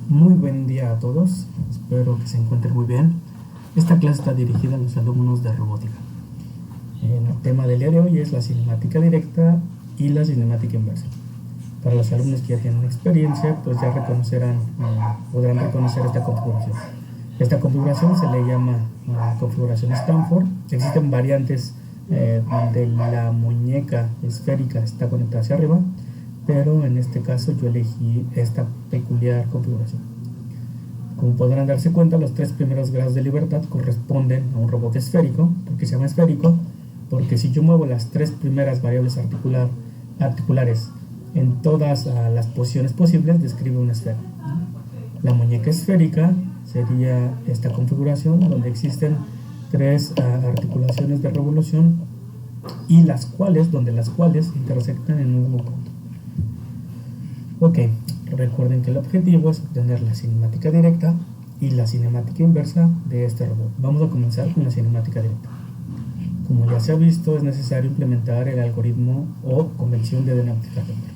Muy buen día a todos, espero que se encuentren muy bien. Esta clase está dirigida a los alumnos de robótica. El tema del día de hoy es la cinemática directa y la cinemática inversa. Para los alumnos que ya tienen experiencia, pues ya podrán reconocer esta configuración. Esta configuración se le llama configuración Stanford. Existen variantes donde la muñeca esférica está conectada hacia arriba, pero en este caso yo elegí esta peculiar configuración. Como podrán darse cuenta, los 3 primeros grados de libertad corresponden a un robot esférico. ¿Por qué se llama esférico? Porque si yo muevo las 3 primeras variables articulares en todas las posiciones posibles, describe una esfera. La muñeca esférica sería esta configuración donde existen 3 articulaciones de revolución y las cuales intersectan en un mismo punto. Ok, recuerden que el objetivo es obtener la cinemática directa y la cinemática inversa de este robot. Vamos a comenzar con la cinemática directa. Como ya se ha visto, es necesario implementar el algoritmo o convención de Deneuve-Hackenberg.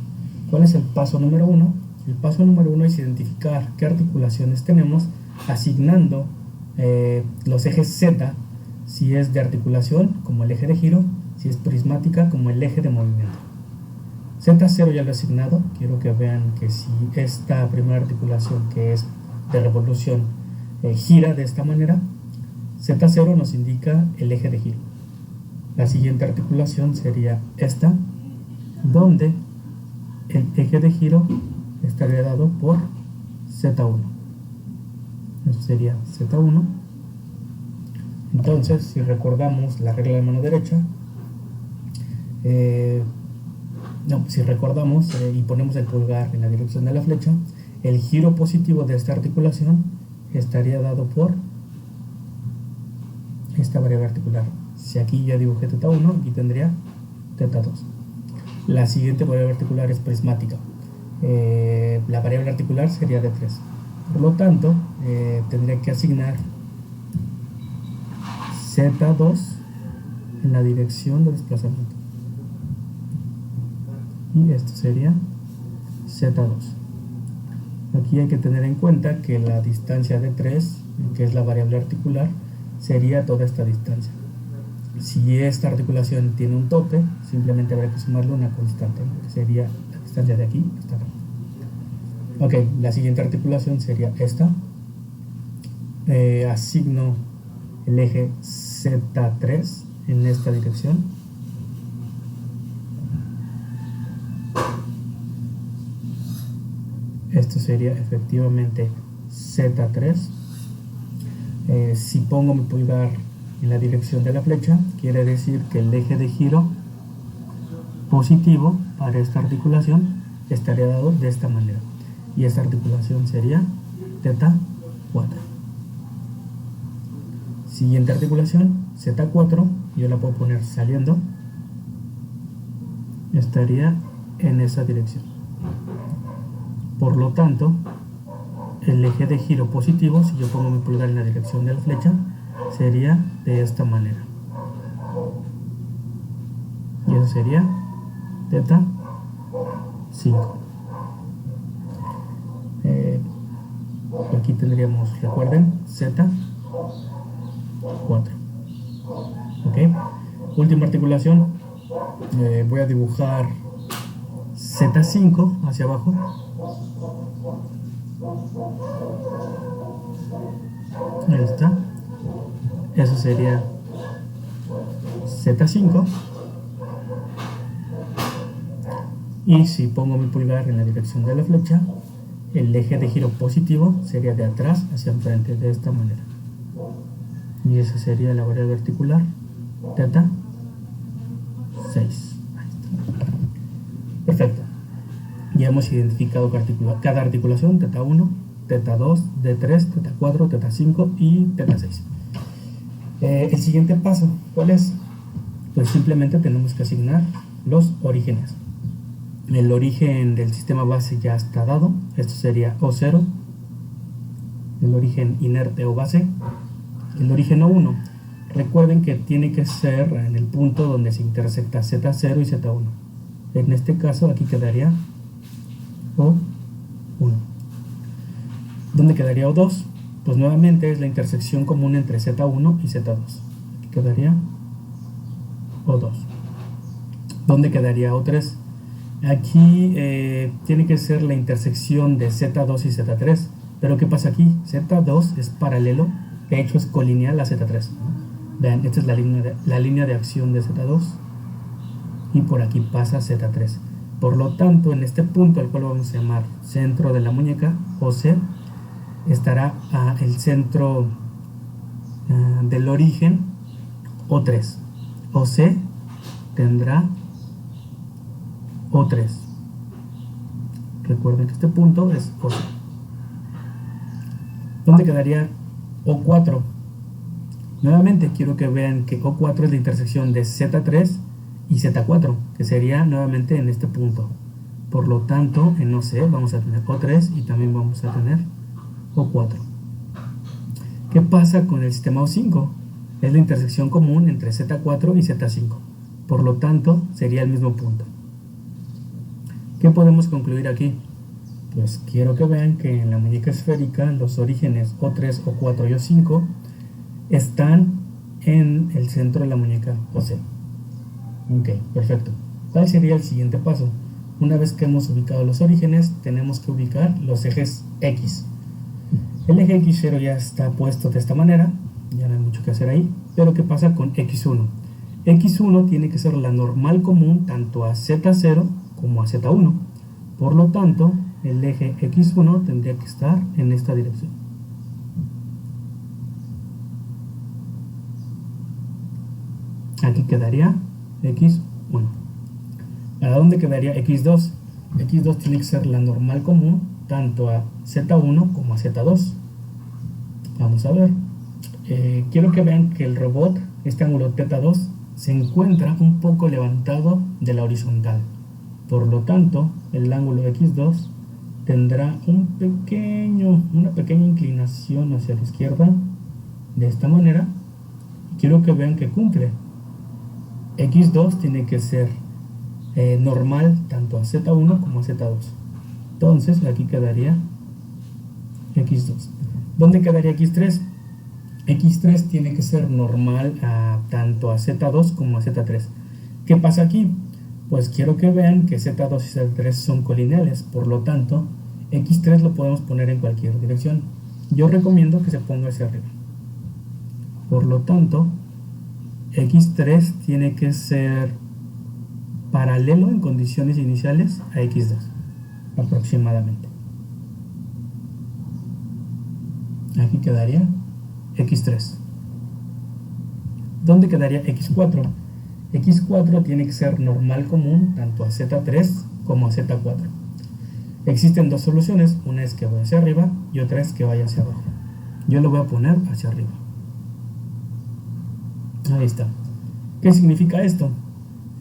¿Cuál es el paso número 1? El paso número 1 es identificar qué articulaciones tenemos, asignando los ejes Z, si es de articulación como el eje de giro, si es prismática como el eje de movimiento. Z0 ya lo he asignado. Quiero que vean que si esta primera articulación, que es de revolución, gira de esta manera, Z0 nos indica el eje de giro. La siguiente articulación sería esta, donde el eje de giro estaría dado por Z1. Eso sería Z1. Entonces, si recordamos la regla de mano derecha, si recordamos y ponemos el pulgar en la dirección de la flecha, el giro positivo de esta articulación estaría dado por esta variable articular. Si aquí ya dibujé θ1, aquí tendría θ2. La siguiente variable articular es prismática. La variable articular sería de 3. Por lo tanto, tendría que asignar Z2 en la dirección de desplazamiento. Y esto sería Z2. Aquí hay que tener en cuenta que la distancia de 3, que es la variable articular, sería toda esta distancia. Si esta articulación tiene un tope, simplemente habrá que sumarle una constante, que sería la distancia de aquí hasta acá. Ok, la siguiente articulación sería esta. Asigno el eje Z3 en esta dirección. Esto sería efectivamente Z3. Si pongo mi pulgar en la dirección de la flecha, quiere decir que el eje de giro positivo para esta articulación estaría dado de esta manera. Y esta articulación sería θ4. Siguiente articulación, Z4, yo la puedo poner saliendo, estaría en esa dirección. Por lo tanto, el eje de giro positivo, si yo pongo mi pulgar en la dirección de la flecha, sería de esta manera. Y eso sería θ5. Aquí tendríamos, recuerden, Z4. Ok. Última articulación. Voy a dibujar Z5 hacia abajo. Ahí está. Eso sería Z5. Y si pongo mi pulgar en la dirección de la flecha, el eje de giro positivo sería de atrás hacia enfrente, de esta manera. Y esa sería la variable articular θ6. Ahí está. Perfecto. Ya hemos identificado cada articulación, θ1, θ2, D3, θ4, θ5 y θ6. El siguiente paso, ¿cuál es? Pues simplemente tenemos que asignar los orígenes. El origen del sistema base ya está dado. Esto sería O0. El origen inerte o base. El origen O1. Recuerden que tiene que ser en el punto donde se intersecta Z0 y Z1. En este caso aquí quedaría O1. ¿Dónde quedaría O2? Pues nuevamente es la intersección común entre Z1 y Z2. Aquí quedaría O2. ¿Dónde quedaría O3? Aquí tiene que ser la intersección de Z2 y Z3. Pero ¿qué pasa aquí? Z2 es paralelo, de hecho es colineal a Z3. Vean, esta es la línea de acción de Z2 y por aquí pasa Z3. Por lo tanto, en este punto, al cual vamos a llamar centro de la muñeca, o C, estará el centro del origen, O3. O C tendrá O3. Recuerden que este punto es O C. ¿Dónde quedaría O4? Nuevamente quiero que vean que O4 es la intersección de Z3 y Z4, que sería nuevamente en este punto. Por lo tanto, en OC vamos a tener O3 y también vamos a tener O4. ¿Qué pasa con el sistema O5? Es la intersección común entre Z4 y Z5. Por lo tanto, sería el mismo punto. ¿Qué podemos concluir aquí? Pues quiero que vean que en la muñeca esférica los orígenes O3, O4 y O5 están en el centro de la muñeca OC. Ok, perfecto. ¿Cuál sería el siguiente paso? Una vez que hemos ubicado los orígenes, tenemos que ubicar los ejes X. El eje X0 ya está puesto de esta manera, ya no hay mucho que hacer ahí, pero ¿qué pasa con X1? X1 tiene que ser la normal común tanto a Z0 como a Z1. Por lo tanto, el eje X1 tendría que estar en esta dirección. Aquí quedaría X1. ¿Para dónde quedaría X2? X2 tiene que ser la normal común tanto a Z1 como a Z2. Vamos a ver. Quiero que vean que el robot, este ángulo θ2, se encuentra un poco levantado de la horizontal. Por lo tanto, el ángulo X2 tendrá una pequeña inclinación hacia la izquierda de esta manera. Quiero que vean que cumple. X2 tiene que ser normal tanto a Z1 como a Z2. Entonces aquí quedaría X2. ¿Dónde quedaría X3? X3 tiene que ser normal tanto a Z2 como a Z3. ¿Qué pasa aquí? Pues quiero que vean que Z2 y Z3 son colineales, por lo tanto X3 lo podemos poner en cualquier dirección. Yo recomiendo que se ponga hacia arriba. Por lo tanto, X3 tiene que ser paralelo en condiciones iniciales a X2, aproximadamente. Aquí quedaría X3. ¿Dónde quedaría X4? X4 tiene que ser normal común tanto a Z3 como a Z4. Existen dos soluciones, una es que vaya hacia arriba y otra es que vaya hacia abajo. Yo lo voy a poner hacia arriba. Ahí está. ¿Qué significa esto?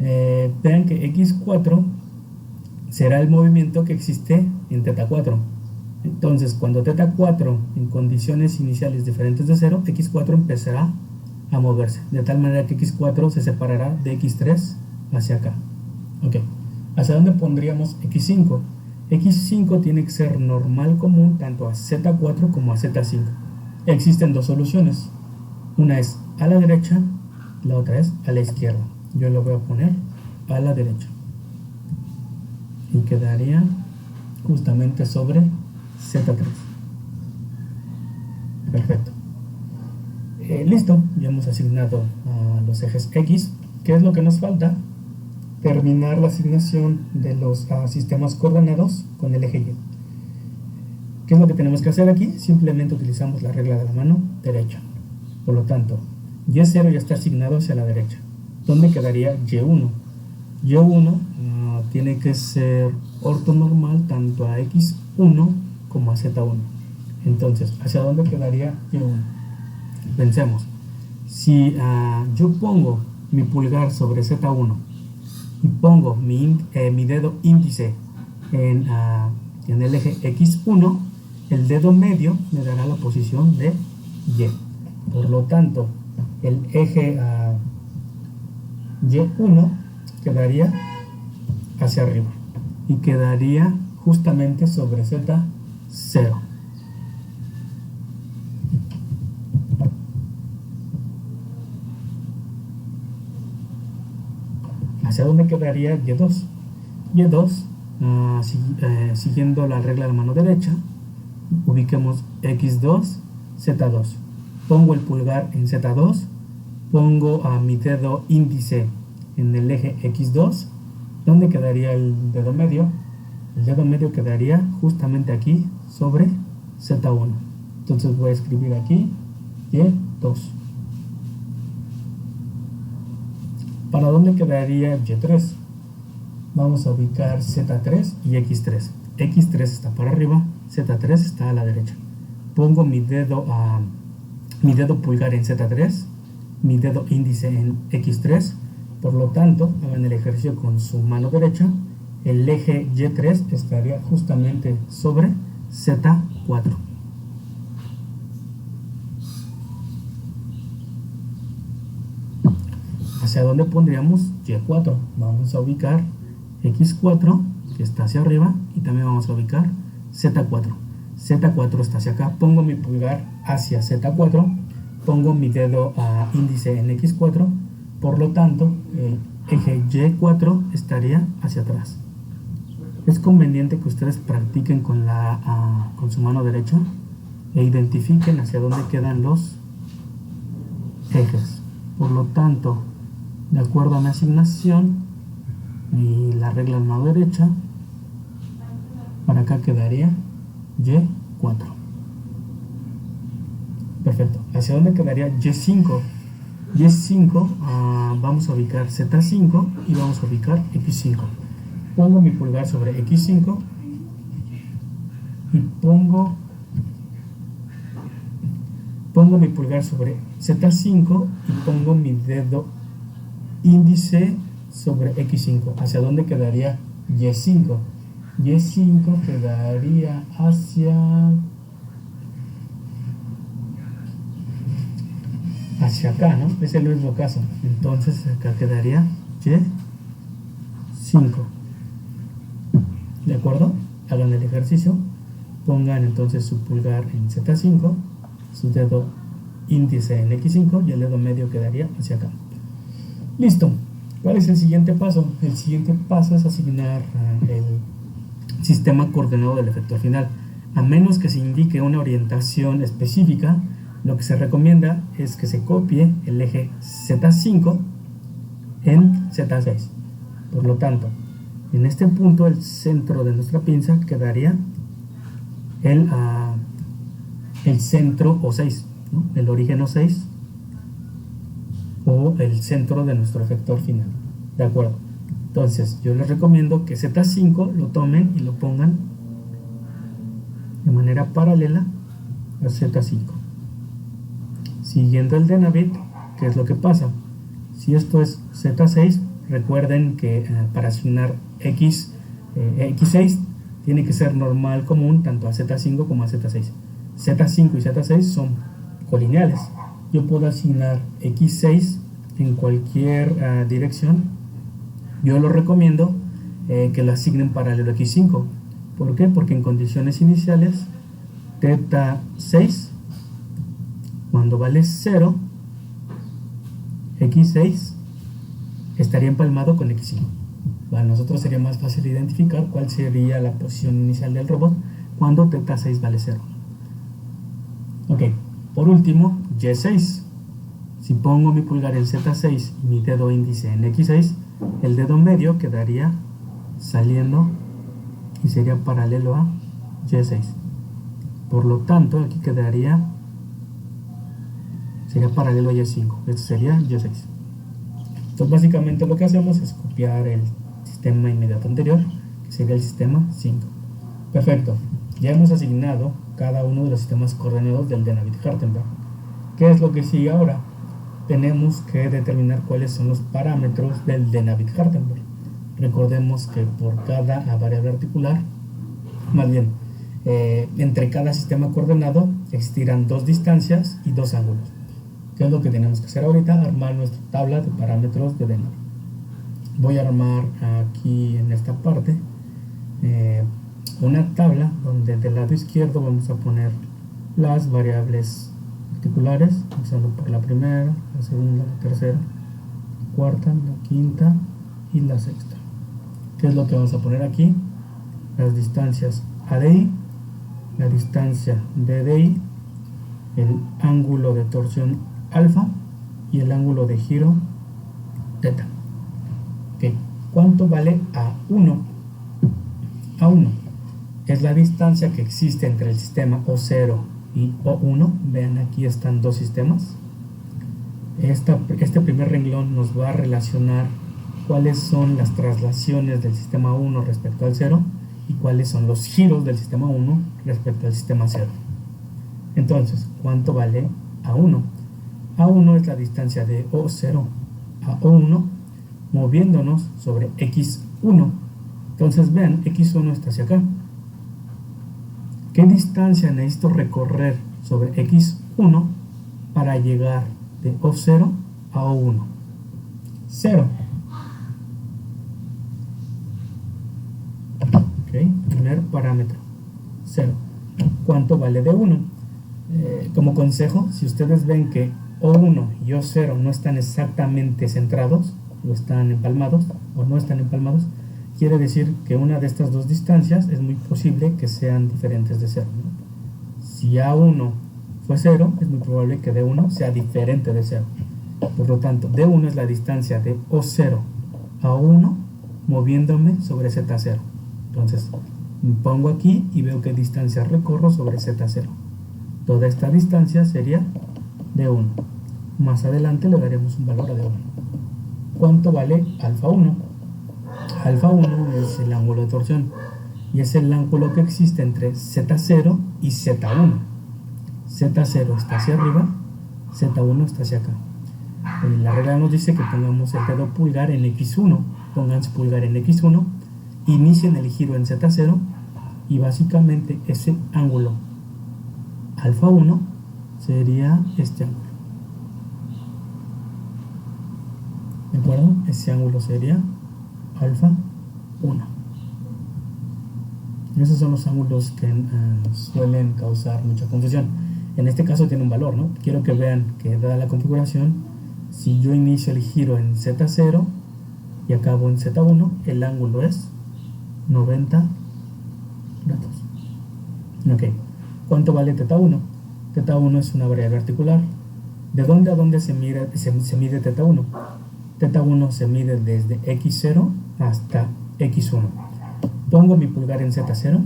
Vean que X4 será el movimiento que existe en θ4. Entonces, cuando θ4 en condiciones iniciales diferentes de 0, X4 empezará a moverse, de tal manera que X4 se separará de X3 hacia acá. Ok, ¿hacia dónde pondríamos X5? X5 tiene que ser normal común tanto a Z4 como a Z5. Existen dos soluciones, una es a la derecha, la otra es a la izquierda. Yo lo voy a poner a la derecha y quedaría justamente sobre Z3. Perfecto. Listo, ya hemos asignado a los ejes X. ¿Qué es lo que nos falta? Terminar la asignación de los sistemas coordenados con el eje Y. ¿Qué es lo que tenemos que hacer aquí? Simplemente utilizamos la regla de la mano derecha. Por lo tanto, Y0 ya está asignado hacia la derecha. ¿Dónde quedaría Y1? Y1 tiene que ser ortonormal tanto a X1 como a Z1. Entonces, ¿hacia dónde quedaría Y1? Pensemos, si yo pongo mi pulgar sobre Z1 y pongo mi dedo índice en el eje X1, el dedo medio me dará la posición de Y. Por lo tanto, el eje Y1 quedaría hacia arriba y quedaría justamente sobre Z0. ¿Hacia dónde quedaría Y2? Y2, siguiendo la regla de la mano derecha, ubiquemos X2, Z2. Pongo el pulgar en Z2, pongo a mi dedo índice en el eje X2. ¿Dónde quedaría el dedo medio? El dedo medio quedaría justamente aquí sobre Z1. Entonces voy a escribir aquí Y2. ¿Para dónde quedaría Y3? Vamos a ubicar Z3 y X3. X3 está para arriba, Z3 está a la derecha. Pongo mi dedo pulgar en Z3, mi dedo índice en X3. Por lo tanto, hagan el ejercicio con su mano derecha. El eje Y3 estaría justamente sobre Z4. ¿Hacia dónde pondríamos Y4? Vamos a ubicar X4, que está hacia arriba, y también vamos a ubicar Z4. Z4 está hacia acá. Pongo mi pulgar hacia Z4, pongo mi dedo índice en X4. Por lo tanto, el eje Y4 estaría hacia atrás. Es conveniente que ustedes practiquen con su mano derecha e identifiquen hacia dónde quedan los ejes. Por lo tanto, de acuerdo a mi asignación y la regla de la mano derecha, para acá quedaría Y4. Perfecto. ¿Hacia dónde quedaría Y5? Y5, vamos a ubicar Z5 y vamos a ubicar X5. Pongo mi pulgar sobre X5 y pongo mi pulgar sobre Z5 y pongo mi dedo índice sobre X5. ¿Hacia dónde quedaría Y5? Y5 quedaría hacia acá, ¿no? Es el mismo caso. Entonces acá quedaría Y5. ¿De acuerdo? Hagan el ejercicio. Pongan entonces su pulgar en Z5, su dedo índice en X5 y el dedo medio quedaría hacia acá. Listo. ¿Cuál es el siguiente paso? El siguiente paso es asignar el sistema coordenado del efector final. A menos que se indique una orientación específica, lo que se recomienda es que se copie el eje Z5 en Z6. Por lo tanto, en este punto, el centro de nuestra pinza quedaría el centro O6, ¿no? El origen O6 o el centro de nuestro efector final. ¿De acuerdo? Entonces, yo les recomiendo que Z5 lo tomen y lo pongan de manera paralela a Z5. Siguiendo el Denavit, ¿qué es lo que pasa? Si esto es Z6, recuerden que para asignar X6 tiene que ser normal común tanto a Z5 como a Z6. Z5 y Z6 son colineales. Yo puedo asignar X6 en cualquier dirección. Yo lo recomiendo que lo asignen paralelo a X5. ¿Por qué? Porque en condiciones iniciales, teta 6, cuando vale 0, X6 estaría empalmado con X5. Para nosotros sería más fácil identificar cuál sería la posición inicial del robot cuando teta 6 vale 0. Ok, por último, Y6. Si pongo mi pulgar en Z6 y mi dedo índice en X6, el dedo medio quedaría saliendo y sería paralelo a Y6. Por lo tanto, aquí sería paralelo a Y5. Esto sería Y6. Entonces, básicamente lo que hacemos es copiar el sistema inmediato anterior, que sería el sistema 5. Perfecto. Ya hemos asignado cada uno de los sistemas coordenados del Denavit-Hartenberg. ¿Qué es lo que sigue ahora? Tenemos que determinar cuáles son los parámetros del Denavit-Hartenberg. Recordemos que por cada variable articular, más bien, entre cada sistema coordenado existirán dos distancias y dos ángulos. ¿Qué es lo que tenemos que hacer ahorita? Armar nuestra tabla de parámetros de Denavit. Voy a armar aquí en esta parte una tabla donde del lado izquierdo vamos a poner las variables articulares, empezando por la primera, la segunda, la tercera, la cuarta, la quinta y la sexta. ¿Qué es lo que vamos a poner aquí? Las distancias A de I, la distancia B de I, el ángulo de torsión alfa y el ángulo de giro teta. Okay. ¿Cuánto vale A1? A1 es la distancia que existe entre el sistema O0 y O1. Vean, aquí están dos sistemas. Este primer renglón nos va a relacionar cuáles son las traslaciones del sistema 1 respecto al 0 y cuáles son los giros del sistema 1 respecto al sistema 0. Entonces, ¿cuánto vale A1? A1 es la distancia de O0 a O1 moviéndonos sobre X1. Entonces vean, X1 está hacia acá. ¿Qué distancia necesito recorrer sobre X1 para llegar de O0 a O1? 0. Ok, primer parámetro, 0. ¿Cuánto vale de 1? Como consejo, si ustedes ven que O1 y O0 no están exactamente centrados, o están empalmados, o no están empalmados, quiere decir que una de estas dos distancias es muy posible que sean diferentes de 0, ¿no? Si A1 fue 0, es muy probable que D1 sea diferente de 0. Por lo tanto, D1 es la distancia de O0 a O1 moviéndome sobre Z0. Entonces, me pongo aquí y veo qué distancia recorro sobre Z0. Toda esta distancia sería D1. Más adelante le daremos un valor a D1. ¿Cuánto vale alfa 1? Alfa 1 es el ángulo de torsión y es el ángulo que existe entre Z0 y Z1. Z0 está hacia arriba, Z1 está hacia acá. La regla nos dice que pongamos el dedo pulgar en X1. Pongan su pulgar en X1, inicien el giro en Z0 y básicamente ese ángulo alfa 1 sería este ángulo. ¿De acuerdo? Ese ángulo sería alfa 1. Esos son los ángulos que suelen causar mucha confusión. En este caso tiene un valor, ¿no? Quiero que vean que dada la configuración, si yo inicio el giro en Z0 y acabo en Z1, el ángulo es 90 grados. Ok. ¿Cuánto vale θ1? θ1 es una variable articular. ¿De dónde a dónde se mide θ1? θ1 se mide desde X0 hasta X1. Pongo mi pulgar en Z0,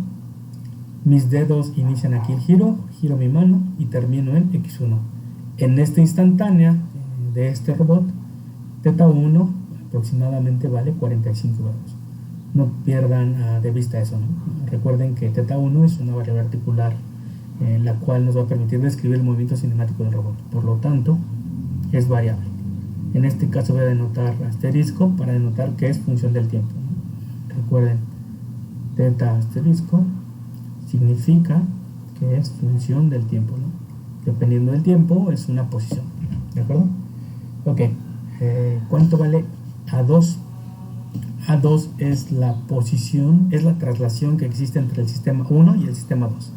mis dedos inician aquí el giro, giro mi mano y termino en X1. En esta instantánea de este robot, θ1 aproximadamente vale 45 grados. No pierdan de vista eso, ¿no? Recuerden que θ1 es una variable articular la cual nos va a permitir describir el movimiento cinemático del robot. Por lo tanto, es variable. En este caso voy a denotar asterisco para denotar que es función del tiempo, ¿no? Recuerden, θ asterisco significa que es función del tiempo, ¿no? Dependiendo del tiempo es una posición, ¿de acuerdo? Ok, ¿cuánto vale A2? A2 es la posición, es la traslación que existe entre el sistema 1 y el sistema 2.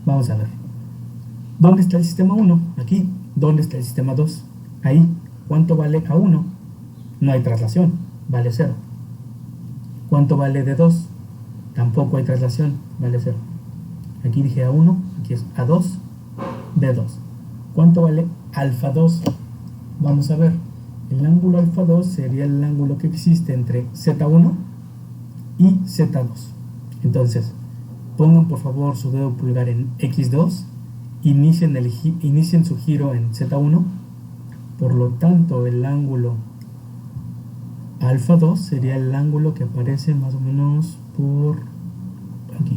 Vamos a ver. ¿Dónde está el sistema 1? Aquí. ¿Dónde está el sistema 2? Ahí. ¿Cuánto vale A1? No hay traslación, vale 0. ¿Cuánto vale D2? Tampoco hay traslación, vale 0. Aquí dije A1, aquí es A2, D2. ¿Cuánto vale alfa 2? Vamos a ver. El ángulo alfa 2 sería el ángulo que existe entre Z1 y Z2. Entonces, pongan por favor su dedo pulgar en X2, inicien su giro en Z1. Por lo tanto, el ángulo alfa 2 sería el ángulo que aparece más o menos por aquí.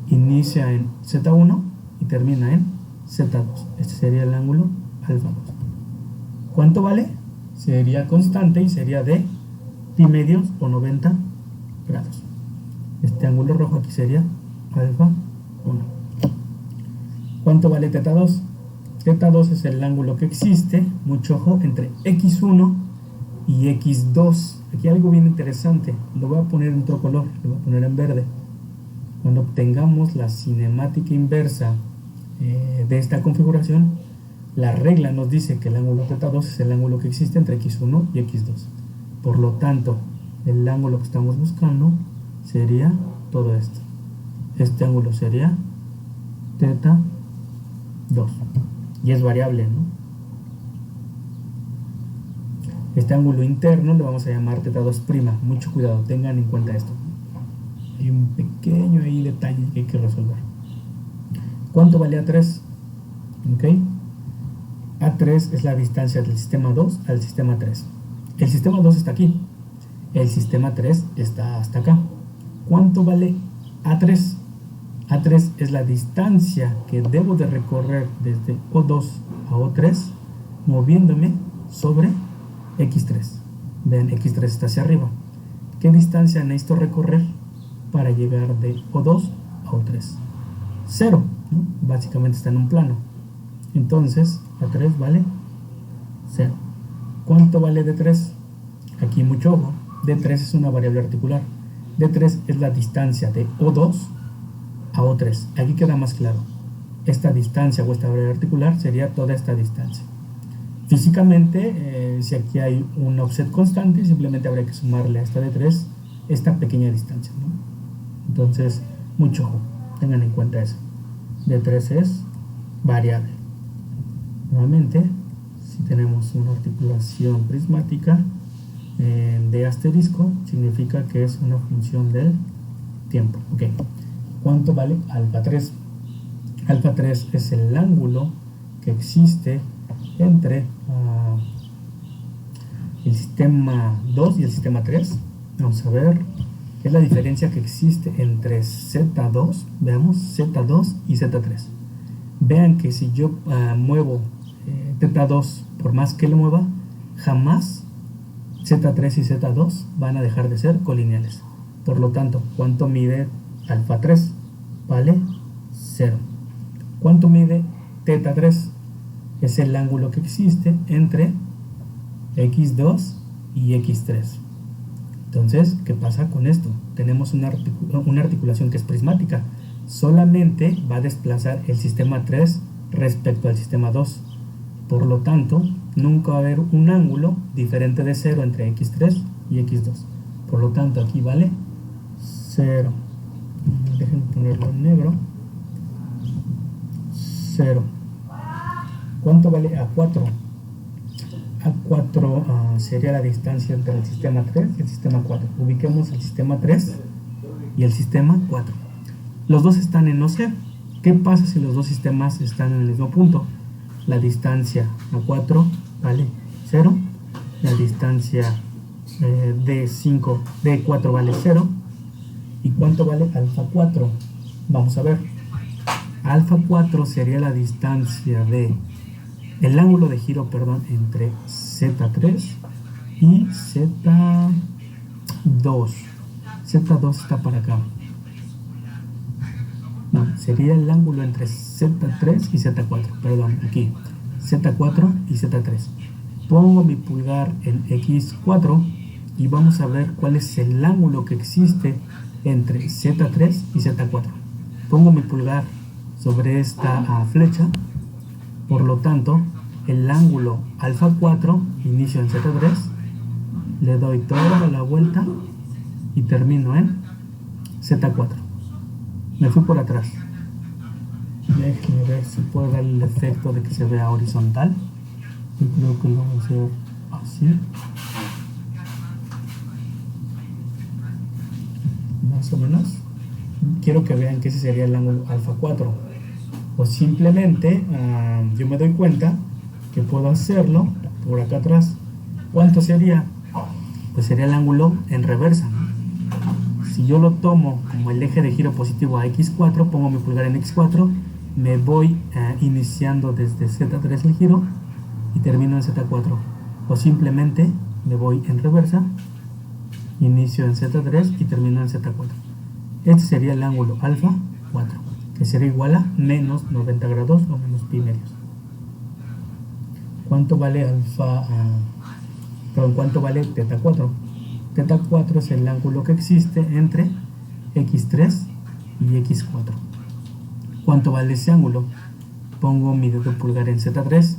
Inicia en Z1 y termina en Z2. Este sería el ángulo alfa 2. ¿Cuánto vale? Sería constante y sería de pi medios o 90 grados. Este ángulo rojo aquí sería alfa 1. ¿Cuánto vale θ2? θ2 es el ángulo que existe, mucho ojo, entre X1 y X2. Aquí algo bien interesante, lo voy a poner en otro color, lo voy a poner en verde. Cuando obtengamos la cinemática inversa de esta configuración, La regla nos dice que el ángulo θ2 es el ángulo que existe entre x1 y x2. Por lo tanto, el ángulo que estamos buscando sería todo esto. Este ángulo sería θ2. Y es variable, ¿no? Este ángulo interno le vamos a llamar θ2'. Mucho cuidado, tengan en cuenta esto. Hay un pequeño ahí detalle que hay que resolver. ¿Cuánto vale A3? ¿Ok? A3 es la distancia del sistema 2 al sistema 3. El sistema 2 está aquí. El sistema 3 está hasta acá. ¿Cuánto vale A3? A3 es la distancia que debo de recorrer desde O2 a O3 moviéndome sobre X3. Vean, X3 está hacia arriba. ¿Qué distancia necesito recorrer para llegar de O2 a O3? 0, ¿no? Básicamente está en un plano. Entonces, A3 vale 0. ¿Cuánto vale D3? Aquí mucho ojo. D3 es una variable articular. D3 es la distancia de O2 a O3. Aquí queda más claro. Esta distancia o esta variable articular sería toda esta distancia. Físicamente, si aquí hay un offset constante, simplemente habría que sumarle a esta D3 esta pequeña distancia, ¿no? Entonces, mucho ojo. Tengan en cuenta eso. D3 es variable. Nuevamente, si tenemos una articulación prismática de asterisco, significa que es una función del tiempo. Ok. ¿Cuánto vale alfa 3? Alfa 3 es el ángulo que existe entre el sistema 2 y el sistema 3. Vamos a ver. Es la diferencia que existe entre Z2, veamos, Z2 y Z3. Vean que si yo muevo θ2, por más que lo mueva, jamás Z3 y Z2 van a dejar de ser colineales. Por lo tanto, ¿cuánto mide alfa 3? Vale 0. ¿Cuánto mide θ3? Es el ángulo que existe entre x2 y x3. Entonces, ¿qué pasa con esto? Tenemos una articulación que es prismática. Solamente va a desplazar el sistema 3 respecto al sistema 2. Por lo tanto, nunca va a haber un ángulo diferente de 0 entre x3 y x2. Por lo tanto, aquí vale 0. Déjenme ponerlo en negro. 0. ¿Cuánto vale A4? A4 sería la distancia entre el sistema 3 y el sistema 4. Ubiquemos el sistema 3 y el sistema 4. Los dos están en OC. ¿Qué pasa si los dos sistemas están en el mismo punto? La distancia A4 vale 0. La distancia D4 vale 0. ¿Y cuánto vale alfa 4? Vamos a ver. Alfa 4 sería la distancia de el ángulo de giro, entre Z3 y Z2. Z2 está para acá. No, sería el ángulo entre Z3 y Z4. Aquí. Z4 y Z3. Pongo mi pulgar en X4 y vamos a ver cuál es el ángulo que existe entre Z3 y Z4. Pongo mi pulgar sobre esta flecha. Por lo tanto, el ángulo alfa 4 inicio en Z3, le doy toda la vuelta y termino en Z4. Me fui por atrás. Déjenme ver si puedo dar el efecto de que se vea horizontal. Yo creo que lo voy a hacer así. Más o menos. Quiero que vean que ese sería el ángulo alfa 4. O simplemente yo me doy cuenta que puedo hacerlo por acá atrás. ¿Cuánto sería? Pues sería el ángulo en reversa. Si yo lo tomo como el eje de giro positivo a X4, pongo mi pulgar en X4, me voy iniciando desde Z3 el giro y termino en Z4. O simplemente me voy en reversa, inicio en Z3 y termino en Z4. Este sería el ángulo alfa 4, que sería igual a menos 90 grados o menos pi medios. ¿Cuánto vale cuánto vale θ4? θ4 es el ángulo que existe entre X3 y X4. ¿Cuánto vale ese ángulo? Pongo mi dedo pulgar en Z3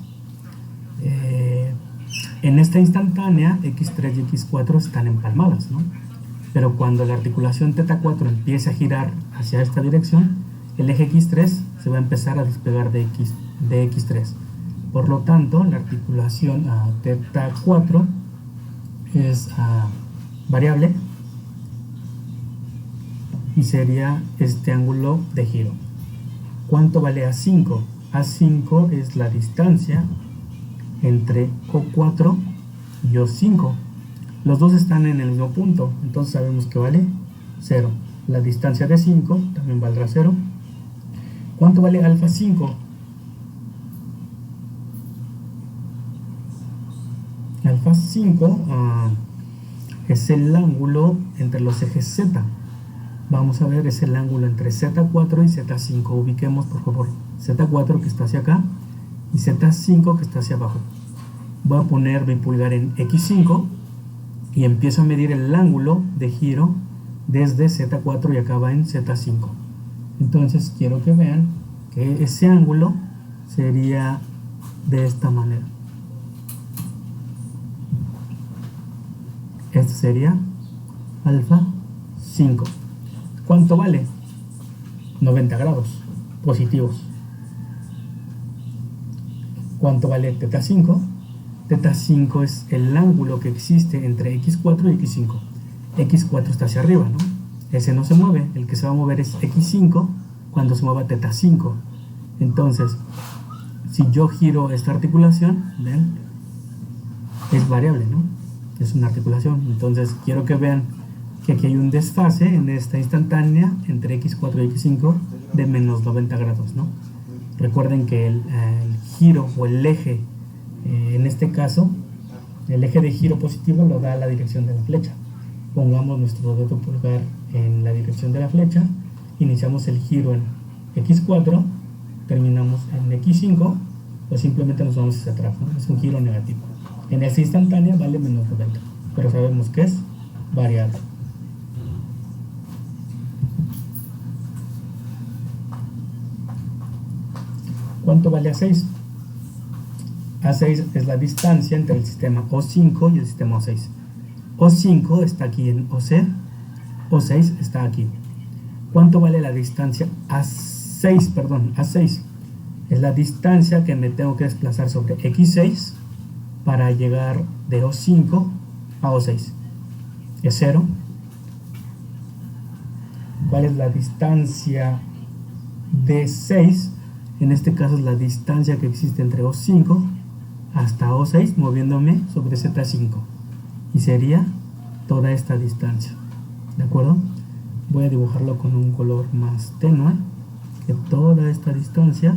En esta instantánea, x3 y x4 están empalmadas, ¿no? Pero cuando la articulación θ4 empiece a girar hacia esta dirección, el eje x3 se va a empezar a despegar de x3. Por lo tanto, la articulación θ4 es variable y sería este ángulo de giro. ¿Cuánto vale A5? A5 es la distancia entre O4 y O5. Los dos están en el mismo punto, entonces sabemos que vale 0. La distancia de 5 también valdrá 0. ¿Cuánto vale alfa 5? Alfa 5 es el ángulo entre los ejes Z. Vamos a ver, es el ángulo entre Z4 y Z5. Ubiquemos, por favor, Z4 que está hacia acá y Z5 que está hacia abajo. Voy a poner mi pulgar en X5 y empiezo a medir el ángulo de giro desde Z4 y acaba en Z5. Entonces quiero que vean que ese ángulo sería de esta manera. Este sería alfa 5. ¿Cuánto vale? 90 grados positivos. ¿Cuánto vale θ5? θ5 es el ángulo que existe entre x4 y x5. x4 está hacia arriba, ¿no? Ese no se mueve. El que se va a mover es x5 cuando se mueva θ5. Entonces, si yo giro esta articulación, ¿ven? Es variable, ¿no? Es una articulación. Entonces, quiero que vean que aquí hay un desfase en esta instantánea entre x4 y x5 de menos 90 grados, ¿no? Recuerden que el giro o el eje, en este caso, el eje de giro positivo lo da la dirección de la flecha. Pongamos nuestro dedo pulgar en la dirección de la flecha, iniciamos el giro en x4, terminamos en x5, pues simplemente nos vamos hacia atrás, ¿no? Es un giro negativo. En esta instantánea vale menos 90, pero sabemos que es variable. ¿Cuánto vale A6? A6 es la distancia entre el sistema O5 y el sistema O6. O5 está aquí en OC, O6 está aquí. ¿Cuánto vale la distancia A6? A6 es la distancia que me tengo que desplazar sobre X6 para llegar de O5 a O6. Es 0. ¿Cuál es la distancia de 6? En este caso es la distancia que existe entre O5 hasta O6 moviéndome sobre Z5 y sería toda esta distancia, ¿de acuerdo? Voy a dibujarlo con un color más tenue, que toda esta distancia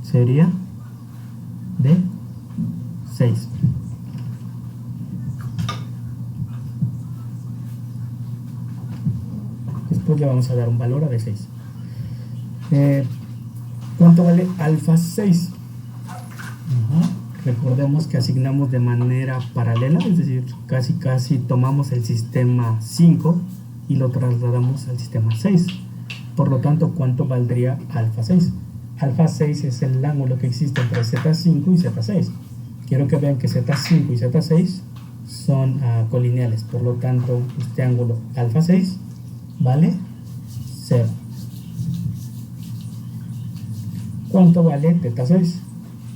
sería de 6. Después le vamos a dar un valor a de 6. ¿Cuánto vale alfa 6? Recordemos que asignamos de manera paralela, es decir, casi tomamos el sistema 5 y lo trasladamos al sistema 6. Por lo tanto, ¿cuánto valdría alfa 6? Alfa 6 es el ángulo que existe entre Z5 y Z6. Quiero que vean que Z5 y Z6 son colineales, por lo tanto, este ángulo alfa 6 vale 0. ¿Cuánto vale θ6?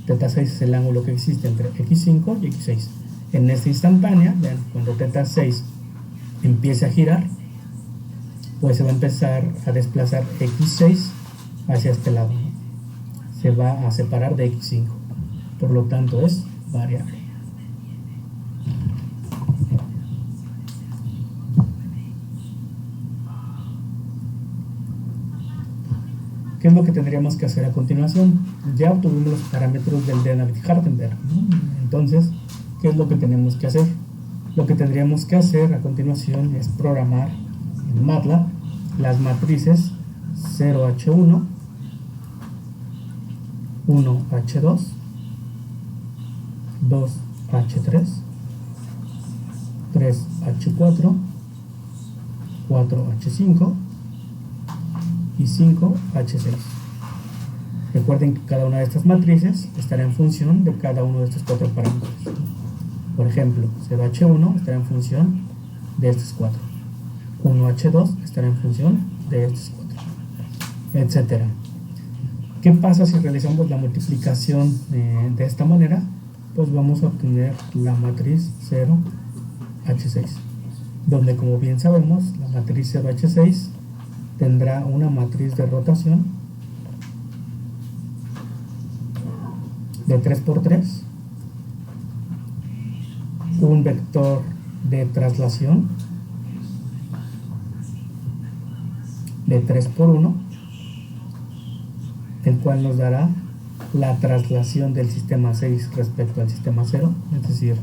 θ6 es el ángulo que existe entre x5 y x6. En esta instantánea, vean, cuando θ6 empiece a girar, pues se va a empezar a desplazar x6 hacia este lado, ¿no? Se va a separar de x5, por lo tanto es variable. ¿Qué es lo que tendríamos que hacer a continuación? Ya obtuvimos los parámetros del Dynavit-Hardenberg, ¿no? Entonces, ¿qué es lo que tenemos que hacer? Lo que tendríamos que hacer a continuación es programar en MATLAB las matrices 0H1, 1H2, 2H3, 3H4, 4H5 y 5H6. Recuerden que cada una de estas matrices estará en función de cada uno de estos 4 parámetros. Por ejemplo, 0H1 estará en función de estos 4. 1H2 estará en función de estos 4, etc. ¿Qué pasa si realizamos la multiplicación de esta manera? Pues vamos a obtener la matriz 0H6, donde, como bien sabemos, la matriz 0H6 tendrá una matriz de rotación de 3×3, un vector de traslación de 3×1, el cual nos dará la traslación del sistema 6 respecto al sistema 0, es decir,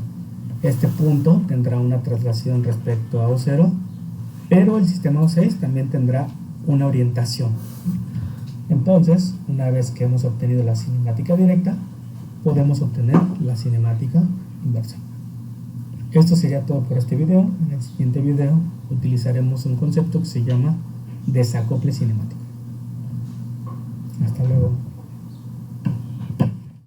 este punto tendrá una traslación respecto a O0, pero el sistema O6 también tendrá una orientación. Entonces, una vez que hemos obtenido la cinemática directa, podemos obtener la cinemática inversa. Esto sería todo por este video. En el siguiente video utilizaremos un concepto que se llama desacople cinemático. Hasta luego.